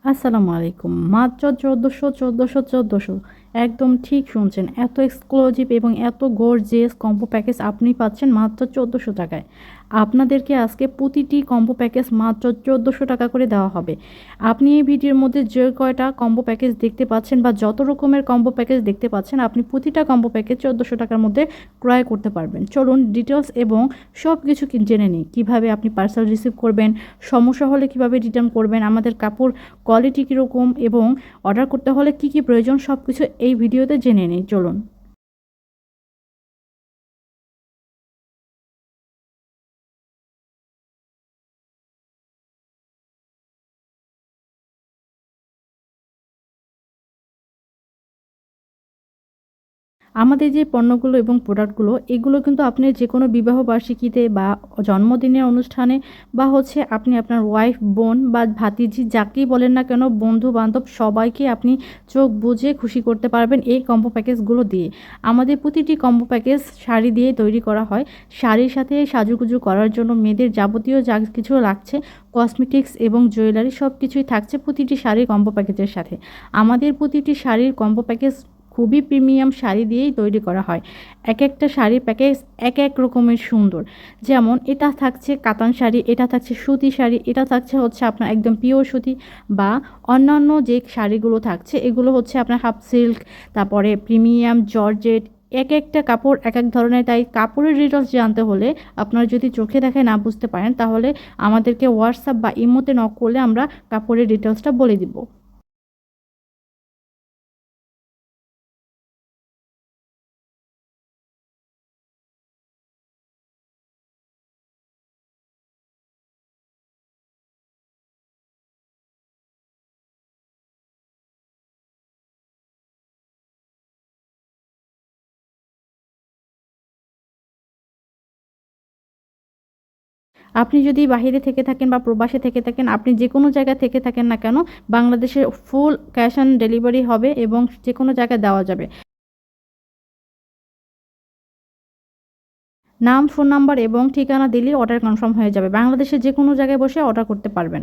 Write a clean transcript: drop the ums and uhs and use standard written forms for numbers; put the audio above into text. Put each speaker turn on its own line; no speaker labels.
আসসালামু আলাইকুম। মাত্র ১৪০০ একদম ঠিক শুনছেন। এত এক্সক্লুসিভ এবং এত গর্জিয়াস কম্বো প্যাকেজ আপনি পাচ্ছেন মাত্র ১৪০০ টাকায়। আপনাদেরকে আজকে প্রতিটি কম্বো প্যাকেজ মাত্র ১৪০০ টাকা করে দেওয়া হবে। আপনি এই ভিডিওর মধ্যে যে কয়টা কম্বো প্যাকেজ দেখতে পাচ্ছেন বা যত রকমের কম্বো প্যাকেজ দেখতে পাচ্ছেন, আপনি প্রতিটা কম্বো প্যাকেজ ১৪০০ টাকার মধ্যে ক্রয় করতে পারবেন। চলুন ডিটেলস এবং সব কিছু জেনে নিই। কীভাবে আপনি পার্সেল রিসিভ করবেন, সমস্যা হলে কীভাবে রিটার্ন করবেন, আমাদের কাপড় কোয়ালিটি কীরকম এবং অর্ডার করতে হলে কী কী প্রয়োজন সব কিছু এই ভিডিওতে জেনে নিই। চলুন। আমাদের যে পণ্যগুলো এবং প্রোডাক্টগুলো এগুলো কিন্তু আপনি যে কোনো বিবাহ বার্ষিকীতে বা জন্মদিনের অনুষ্ঠানে বা হচ্ছে আপনি আপনার ওয়াইফ, বোন বা ভাতিজি যাকেই বলেন না কেন, বন্ধু-বান্ধব সবাইকে আপনি চোখ বুজে খুশি করতে পারবেন এই কম্বো প্যাকেজগুলো দিয়ে। আমাদের প্রতিটি কম্বো প্যাকেজ শাড়ি দিয়ে তৈরি করা হয়। শাড়ির সাথে সাজুগুজু করার জন্য মেয়েদের যাবতীয় যা কিছু লাগছে, কসমেটিক্স এবং জুয়েলারি সব কিছুই থাকছে প্রতিটি শাড়ির কম্বো প্যাকেজের সাথে। আমাদের প্রতিটি শাড়ির কম্বো প্যাকেজ খুবই প্রিমিয়াম শাড়ি দিয়েই তৈরি করা হয়। একটা শাড়ির প্যাকেজ এক রকমের সুন্দর। যেমন এটা থাকছে কাতান শাড়ি, এটা থাকছে সুতি শাড়ি, এটা থাকছে হচ্ছে আপনার একদম পিওর সুতি বা অন্যান্য যে শাড়িগুলো থাকছে এগুলো হচ্ছে আপনার হাফ সিল্ক, তারপরে প্রিমিয়াম জর্জেট। একটা কাপড় এক ধরনের। তাই কাপড়ের ডিটেলস জানতে হলে আপনারা যদি চোখে দেখায় না বুঝতে পারেন তাহলে আমাদেরকে হোয়াটসঅ্যাপ বা ইমোতে নক করলে আমরা কাপড়ের ডিটেলসটা বলে দিব। আপনি যদি বাহিরে থেকে থাকেন বা প্রবাসে থেকে থাকেন, আপনি যে কোনো জায়গা থেকে থাকেন না কেন, বাংলাদেশের ফুল ক্যাশ অন ডেলিভারি হবে এবং যে কোনো জায়গায় দেওয়া যাবে। নাম, ফোন নাম্বার এবং ঠিকানা দিলেই অর্ডার কনফার্ম হয়ে যাবে। বাংলাদেশের যে কোনো জায়গায় বসে অর্ডার করতে পারবেন।